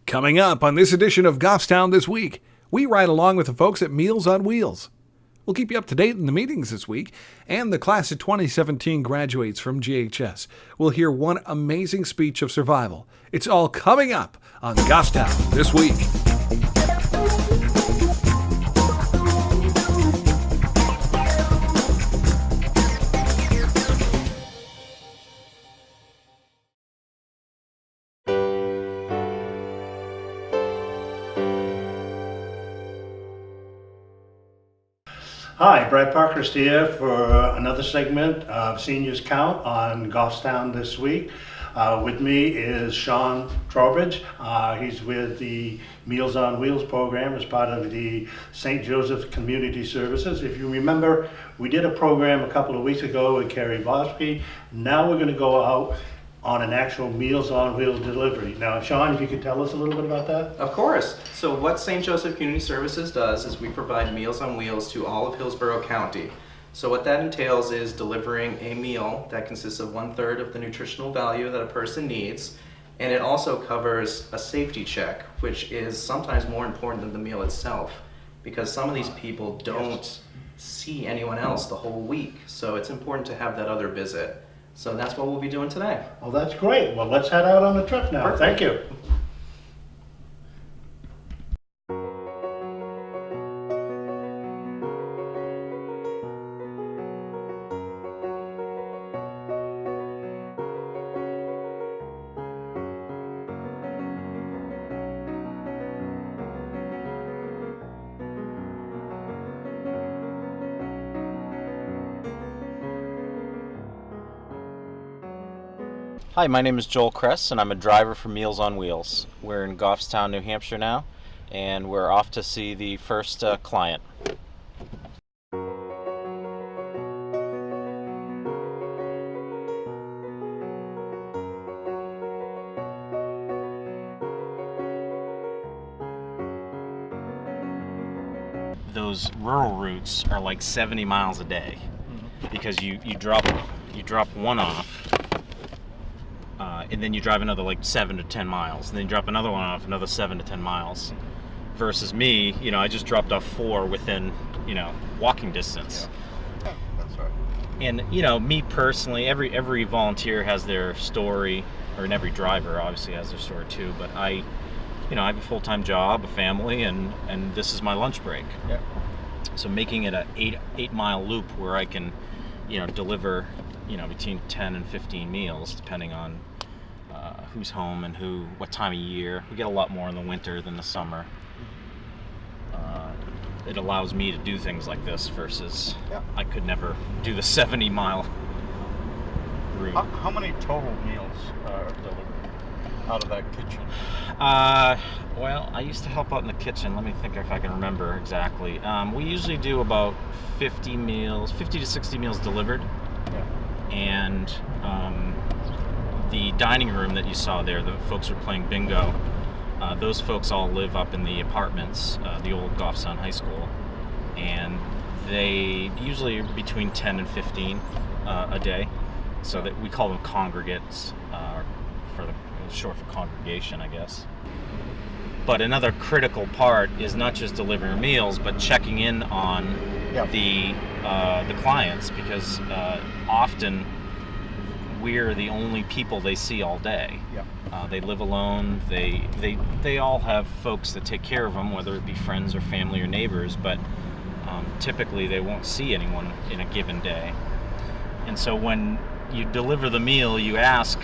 Coming up on this edition of Goffstown This Week, we ride along with the folks at Meals on Wheels. We'll keep you up to date in the meetings this week, and the class of 2017 graduates from GHS will hear one amazing speech of survival. It's all coming up on Goffstown This Week. Hi, Brad Parkhurst here for another segment of Seniors Count on Goffstown This Week. With me is Sean Trowbridge. He's with the Meals on Wheels program as part of the St. Joseph Community Services. If you remember, we did a program a couple of weeks ago with Carrie Bosky. Now we're going to go out on an actual Meals on Wheels delivery. Now, Sean, if you could tell us a little bit about that? Of course. So what St. Joseph Community Services does is we provide Meals on Wheels to all of Hillsborough County. So what that entails is delivering a meal that consists of 1/3 of the nutritional value that a person needs, and it also covers a safety check, which is sometimes more important than the meal itself, because some of these people don't see anyone else the whole week. So it's important to have that other visit. So that's what we'll be doing today. Well, that's great. Well, let's head out on the trip now. Perfect. Thank you. Hi, my name is Joel Kress, and I'm a driver for Meals on Wheels. We're in Goffstown, New Hampshire now, and we're off to see the first client. Those rural routes are like 70 miles a day because you drop one off. And then you drive another like 7 to 10 miles, and then you drop another one off, another 7 to 10 miles. Versus me, I just dropped off 4 within, walking distance. Yeah, that's right. And me personally, every volunteer has their story, and every driver obviously has their story too. But I have a full-time job, a family, and this is my lunch break. Yeah. So making it a 8-mile loop where I can, deliver, between 10 and 15 meals, depending on who's home and what time of year. We get a lot more in the winter than the summer. It allows me to do things like this versus I could never do the 70-mile route. How many total meals are delivered out of that kitchen? Well, I used to help out in the kitchen. Let me think if I can remember exactly. We usually do about 50 to 60 meals delivered. Yeah. And the dining room that you saw there, the folks were playing bingo. Those folks all live up in the apartments, the old Goffstown High School, and they usually are between 10 and 15 a day. So that we call them congregates, short for congregation, I guess. But another critical part is not just delivering meals, but checking in on the clients, because often we're the only people they see all day. They live alone. They all have folks that take care of them, whether it be friends or family or neighbors, but typically they won't see anyone in a given day. And so when you deliver the meal, you ask,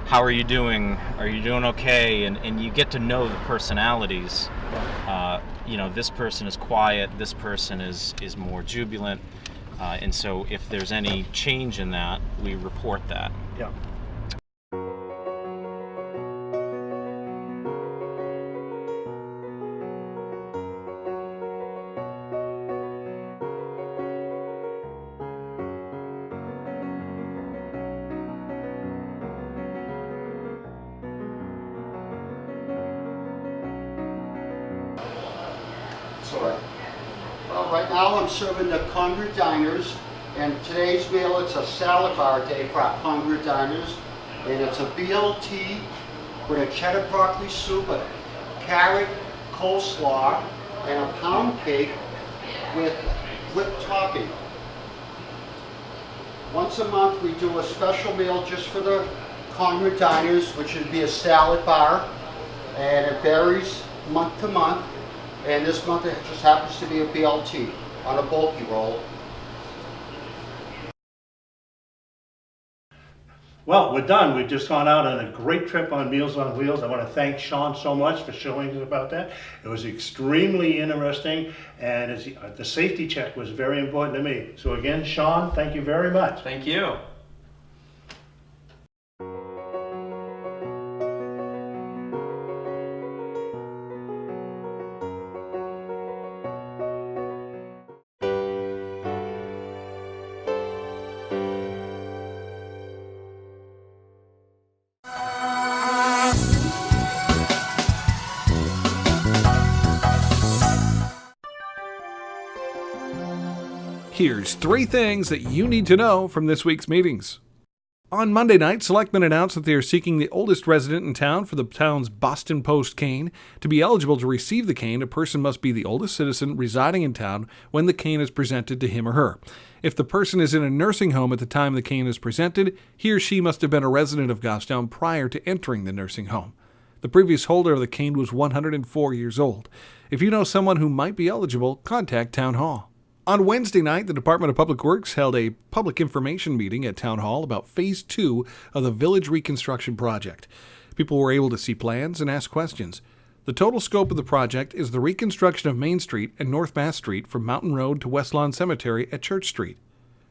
how are you doing? Are you doing okay? And you get to know the personalities. This person is quiet, this person is more jubilant. And so if there's any change in that, we report that. Yeah. Well, right now I'm serving the Congress diners, and today's meal, it's a salad bar day for our Congress diners, and it's a BLT with a cheddar broccoli soup, a carrot coleslaw and a pound cake with whipped topping. Once a month we do a special meal just for the Concord diners, which would be a salad bar, and it varies month to month, and this month it just happens to be a BLT on a bulky roll. Well, we're done. We've just gone out on a great trip on Meals on Wheels. I want to thank Sean so much for showing us about that. It was extremely interesting, and the safety check was very important to me. So again, Sean, thank you very much. Thank you. Here's 3 things that you need to know from this week's meetings. On Monday night, selectmen announced that they are seeking the oldest resident in town for the town's Boston Post cane. To be eligible to receive the cane, a person must be the oldest citizen residing in town when the cane is presented to him or her. If the person is in a nursing home at the time the cane is presented, he or she must have been a resident of Goffstown prior to entering the nursing home. The previous holder of the cane was 104 years old. If you know someone who might be eligible, contact Town Hall. On Wednesday night, the Department of Public Works held a public information meeting at Town Hall about Phase 2 of the Village Reconstruction Project. People were able to see plans and ask questions. The total scope of the project is the reconstruction of Main Street and North Mass Street from Mountain Road to West Lawn Cemetery at Church Street.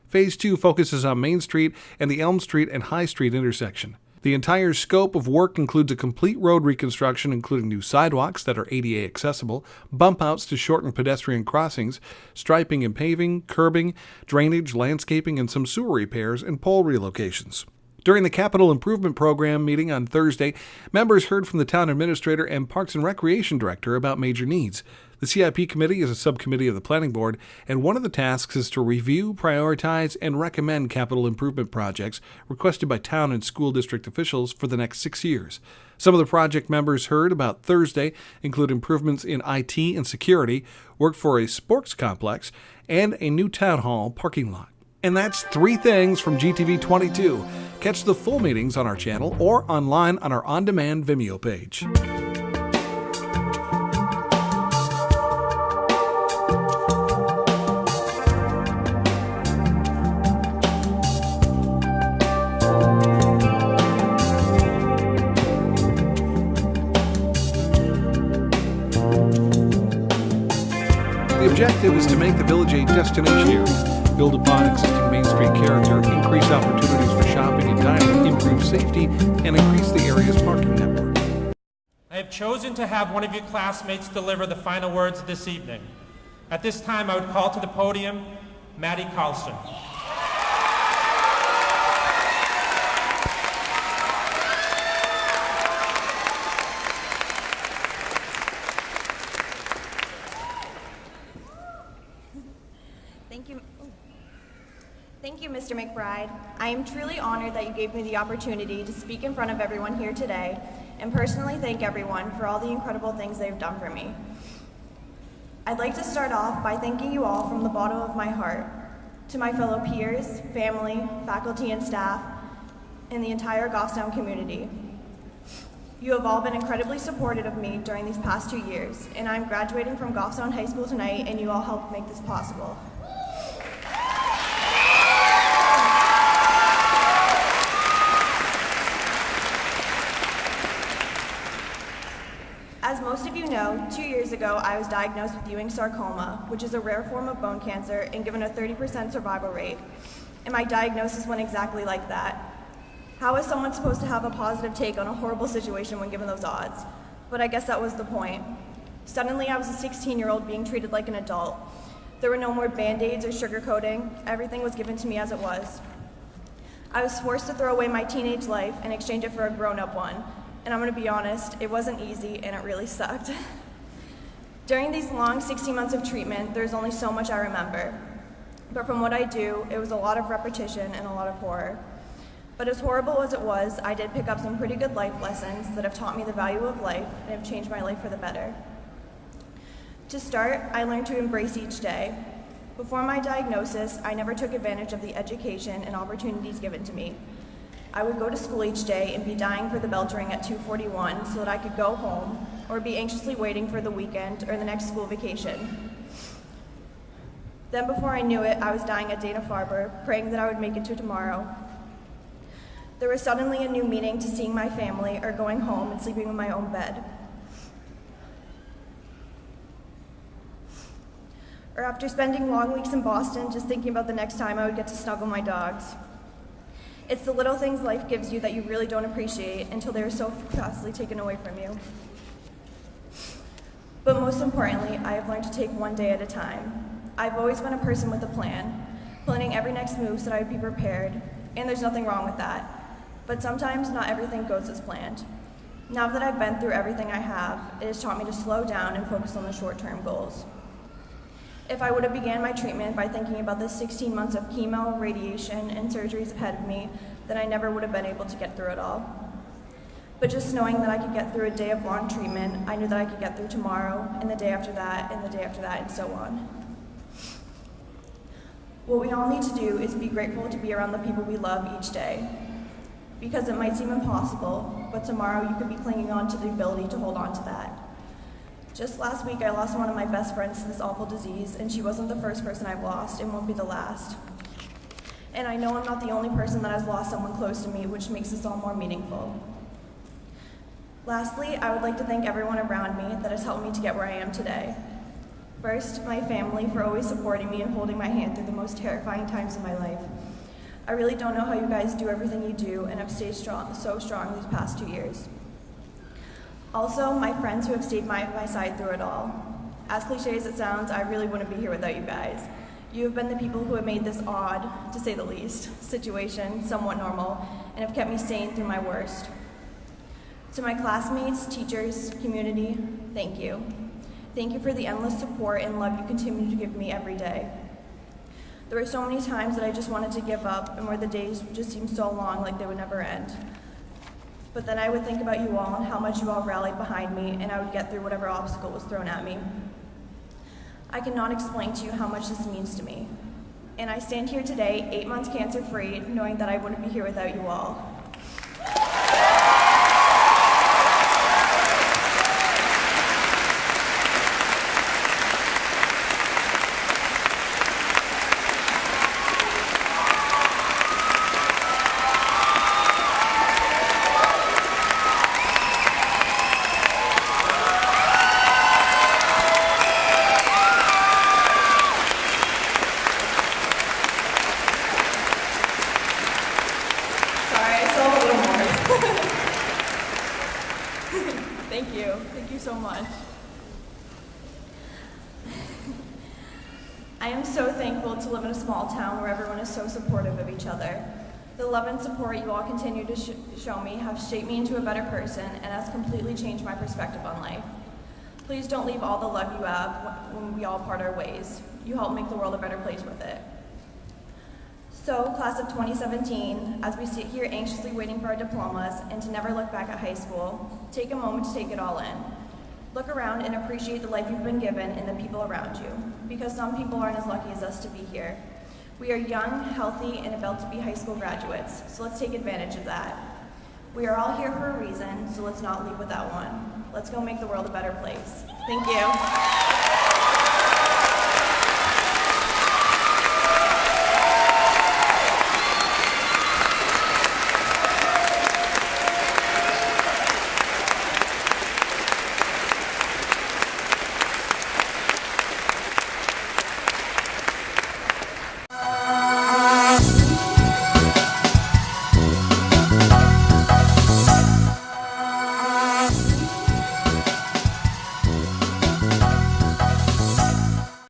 Phase 2 focuses on Main Street and the Elm Street and High Street intersection. The entire scope of work includes a complete road reconstruction, including new sidewalks that are ADA accessible, bump outs to shorten pedestrian crossings, striping and paving, curbing, drainage, landscaping, and some sewer repairs and pole relocations. During the Capital Improvement Program meeting on Thursday, members heard from the town administrator and Parks and Recreation director about major needs. The CIP committee is a subcommittee of the planning board, and one of the tasks is to review, prioritize, and recommend capital improvement projects requested by town and school district officials for the next 6 years. Some of the project members heard about Thursday include improvements in IT and security, work for a sports complex, and a new town hall parking lot. And that's 3 things from GTV 22. Catch the full meetings on our channel or online on our on-demand Vimeo page. The objective is to make the village a destination area, build upon existing Main Street character, increase opportunities for shopping and dining, improve safety, and increase the area's parking network. I have chosen to have one of your classmates deliver the final words this evening. At this time, I would call to the podium Maddie Carlson. Thank you, Mr. McBride. I am truly honored that you gave me the opportunity to speak in front of everyone here today and personally thank everyone for all the incredible things they've done for me. I'd like to start off by thanking you all from the bottom of my heart. To my fellow peers, family, faculty, and staff, and the entire Goffstown community. You have all been incredibly supportive of me during these past 2 years, and I'm graduating from Goffstown High School tonight, and you all helped make this possible. As most of you know, 2 years ago I was diagnosed with Ewing sarcoma, which is a rare form of bone cancer and given a 30% survival rate. And my diagnosis went exactly like that. How is someone supposed to have a positive take on a horrible situation when given those odds? But I guess that was the point. Suddenly I was a 16-year-old being treated like an adult. There were no more band-aids or sugarcoating. Everything was given to me as it was. I was forced to throw away my teenage life and exchange it for a grown-up one. And I'm gonna be honest, it wasn't easy and it really sucked. During these long 16 months of treatment, there's only so much I remember. But from what I do, it was a lot of repetition and a lot of horror. But as horrible as it was, I did pick up some pretty good life lessons that have taught me the value of life and have changed my life for the better. To start, I learned to embrace each day. Before my diagnosis, I never took advantage of the education and opportunities given to me. I would go to school each day and be dying for the bell to ring at 2:41 so that I could go home, or be anxiously waiting for the weekend or the next school vacation. Then before I knew it, I was dying at Dana-Farber, praying that I would make it to tomorrow. There was suddenly a new meaning to seeing my family or going home and sleeping in my own bed. Or after spending long weeks in Boston just thinking about the next time I would get to snuggle my dogs. It's the little things life gives you that you really don't appreciate until they are so fastly taken away from you. But most importantly, I have learned to take one day at a time. I've always been a person with a plan, planning every next move so that I would be prepared, and there's nothing wrong with that. But sometimes not everything goes as planned. Now that I've been through everything I have, it has taught me to slow down and focus on the short-term goals. If I would have began my treatment by thinking about the 16 months of chemo, radiation, and surgeries ahead of me, then I never would have been able to get through it all. But just knowing that I could get through a day of long treatment, I knew that I could get through tomorrow, and the day after that, and the day after that, and so on. What we all need to do is be grateful to be around the people we love each day. Because it might seem impossible, but tomorrow you could be clinging on to the ability to hold on to that. Just last week, I lost one of my best friends to this awful disease, and she wasn't the first person I've lost and won't be the last. And I know I'm not the only person that has lost someone close to me, which makes this all more meaningful. Lastly, I would like to thank everyone around me that has helped me to get where I am today. First, my family for always supporting me and holding my hand through the most terrifying times of my life. I really don't know how you guys do everything you do and have stayed so strong these past 2 years. Also, my friends who have stayed by my side through it all. As cliche as it sounds, I really wouldn't be here without you guys. You have been the people who have made this odd, to say the least, situation somewhat normal and have kept me sane through my worst. To my classmates, teachers, community, thank you. Thank you for the endless support and love you continue to give me every day. There were so many times that I just wanted to give up and where the days just seemed so long, like they would never end. But then I would think about you all and how much you all rallied behind me, and I would get through whatever obstacle was thrown at me. I cannot explain to you how much this means to me. And I stand here today, 8 months cancer-free, knowing that I wouldn't be here without you all. Thank you so much. I am so thankful to live in a small town where everyone is so supportive of each other. The love and support you all continue to show me have shaped me into a better person and has completely changed my perspective on life. Please don't leave all the love you have when we all part our ways. You help make the world a better place with it. So, class of 2017, as we sit here anxiously waiting for our diplomas and to never look back at high school, take a moment to take it all in. Look around and appreciate the life you've been given and the people around you, because some people aren't as lucky as us to be here. We are young, healthy, and about to be high school graduates, so let's take advantage of that. We are all here for a reason, so let's not leave without one. Let's go make the world a better place. Thank you.